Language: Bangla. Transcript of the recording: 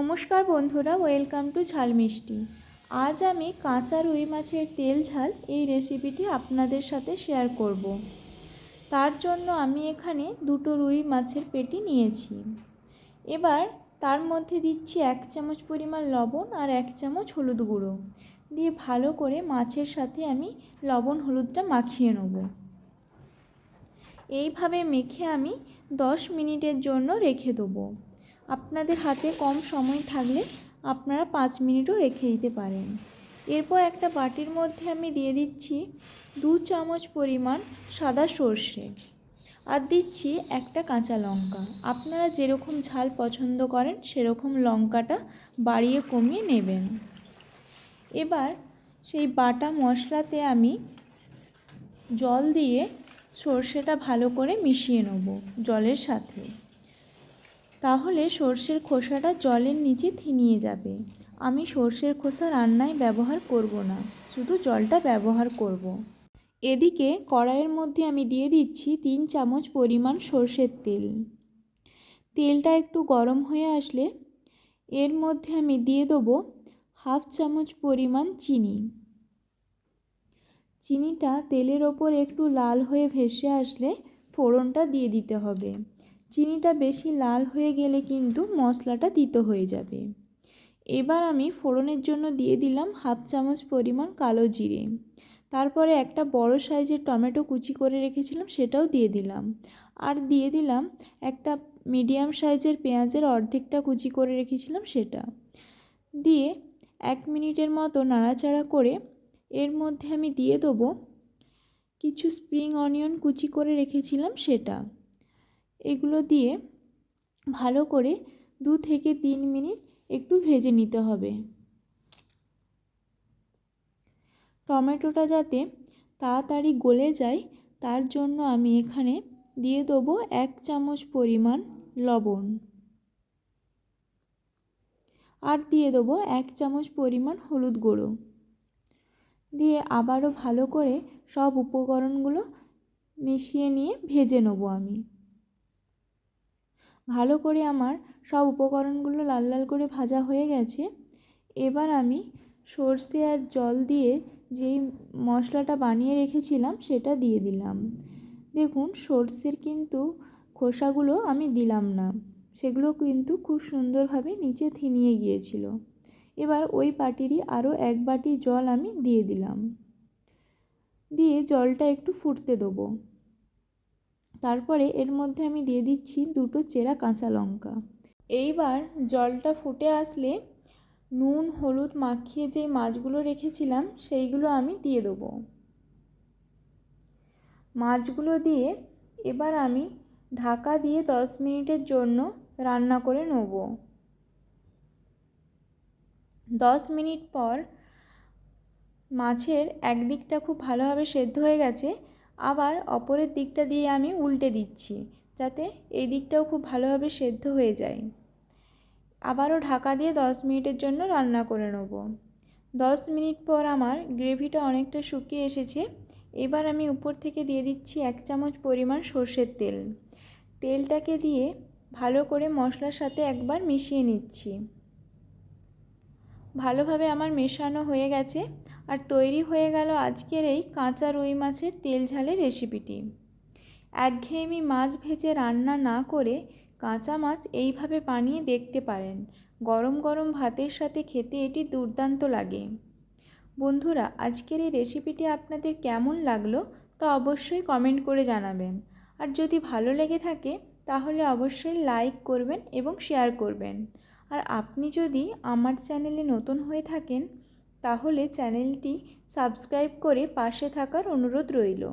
নমস্কার বন্ধুরা, ওয়েলকাম টু ঝাল মিষ্টি। আজ আমি কাঁচা রুই মাছের তেল ঝাল এই রেসিপিটি আপনাদের সাথে শেয়ার করব। তার জন্য আমি এখানে দুটো রুই মাছের পেটি নিয়েছি। এবার তার মধ্যে দিচ্ছি 1 চামচ পরিমাণ লবণ আর 1 চামচ হলুদ গুঁড়ো দিয়ে ভালো করে মাছের সাথে আমি লবণ হলুদটা মাখিয়ে নেব। এইভাবে মেখে আমি 10 মিনিটের জন্য রেখে দেবো। আপনাদের হাতে কম সময় থাকলে আপনারা 5 মিনিটও রেখে দিতে পারেন। এরপর একটা বাটির মধ্যে আমি দিয়ে দিচ্ছি 2 চামচ পরিমাণ সাদা সর্ষে আর দিচ্ছি একটা কাঁচা লঙ্কা। আপনারা যেরকম ঝাল পছন্দ করেন সেরকম লঙ্কাটা বাড়িয়ে কমিয়ে নেবেন। এবার সেই বাটা মশলাতে আমি জল দিয়ে সর্ষেটা ভালো করে মিশিয়ে নেব জলের সাথে। তাহলে সর্ষের খোসাটা জলের নিচে থিনিয়ে যাবে। আমি সর্ষের খোসা রান্নায় ব্যবহার করব না, শুধু জলটা ব্যবহার করব। এদিকে কড়াইয়ের মধ্যে আমি দিয়ে দিচ্ছি 3 চামচ পরিমাণ সর্ষের তেল। তেলটা একটু গরম হয়ে আসলে এর মধ্যে আমি দিয়ে দেবো 1/2 চামচ পরিমাণ চিনি। চিনিটা তেলের ওপর একটু লাল হয়ে ভেসে আসলে ফোড়নটা দিয়ে দিতে হবে। চিনিটা বেশি লাল হয়ে গেলে কিন্তু মশলাটা তিতো হয়ে যাবে। এবার আমি ফোড়নের জন্য দিয়ে দিলাম 1/2 চামচ পরিমাণ কালো জিরে। তারপরে একটা বড় সাইজের টমেটো কুচি করে রেখেছিলাম সেটাও দিয়ে দিলাম। আর দিয়ে দিলাম একটা মিডিয়াম সাইজের পেঁয়াজের অর্ধেকটা কুচি করে রেখেছিলাম সেটা দিয়ে 1 মিনিটের মতো নাড়াচাড়া করে এর মধ্যে আমি দিয়ে দেবো কিছু স্প্রিং অনিয়ন কুচি করে রেখেছিলাম সেটা। এগুলো দিয়ে ভালো করে 2 থেকে 3 মিনিট একটু ভেজে নিতে হবে। টমেটোটা যাতে তাড়াতাড়ি গলে যায় তার জন্য আমি এখানে দিয়ে দেবো 1 চামচ পরিমাণ লবণ আর দিয়ে দেবো 1 চামচ পরিমাণ হলুদ গুঁড়ো দিয়ে আবারও ভালো করে সব উপকরণগুলো মিশিয়ে নিয়ে ভেজে নেব। আমি ভালো করে আমার সব উপকরণগুলো লাল লাল করে ভাজা হয়ে গেছে। এবার আমি সর্ষে আর জল দিয়ে যেই মশলাটা বানিয়ে রেখেছিলাম সেটা দিয়ে দিলাম। দেখুন সর্ষের কিন্তু খোসাগুলো আমি দিলাম না, সেগুলো কিন্তু খুব সুন্দরভাবে নিচে থিনিয়ে গিয়েছিল। এবার ওই বাটিরই আরও 1 বাটি জল আমি দিয়ে দিলাম, দিয়ে জলটা একটু ফুটতে দেবো। তারপরে এর মধ্যে আমি দিয়ে দিচ্ছি 2টো চেরা কাঁচা লঙ্কা। এইবার জলটা ফুটে আসলে নুন হলুদ মাখিয়ে যে মাছগুলো রেখেছিলাম সেইগুলো আমি দিয়ে দেবো। মাছগুলো দিয়ে এবার আমি ঢাকা দিয়ে 10 মিনিটের জন্য রান্না করে নেব। 10 মিনিট পর মাছের একদিকটা খুব ভালোভাবে সেদ্ধ হয়ে গেছে, আবার অপরের দিকটা দিয়ে আমি উল্টে দিচ্ছি যাতে এই দিকটাও খুব ভালোভাবে সেদ্ধ হয়ে যায়। আবারও ঢাকা দিয়ে 10 মিনিটের জন্য রান্না করে নেব। 10 মিনিট পর আমার গ্রেভিটা অনেকটা শুকিয়ে এসেছে। এবার আমি উপর থেকে দিয়ে দিচ্ছি 1 চামচ পরিমাণ সর্ষের তেল। তেলটাকে দিয়ে ভালো করে মশলার সাথে একবার মিশিয়ে নিচ্ছি। ভালোভাবে আমার মেশানো হয়ে গেছে আর তৈরি হয়ে গেল আজকের এই কাঁচা রুই মাছের তেল ঝালের রেসিপিটি। একঘেয়েমি মাছ ভেজে রান্না না করে কাঁচা মাছ এইভাবে বানিয়ে দেখতে পারেন। গরম গরম ভাতের সাথে খেতে এটি দুর্দান্ত লাগে। বন্ধুরা, আজকের এই রেসিপিটি আপনাদের কেমন লাগলো তা অবশ্যই কমেন্ট করে জানাবেন। আর যদি ভালো লেগে থাকে তাহলে অবশ্যই লাইক করবেন এবং শেয়ার করবেন। আর আপনি যদি আমার চ্যানেলে নতুন হয়ে থাকেন তাহলে চ্যানেলটি সাবস্ক্রাইব করে পাশে থাকার অনুরোধ রইল।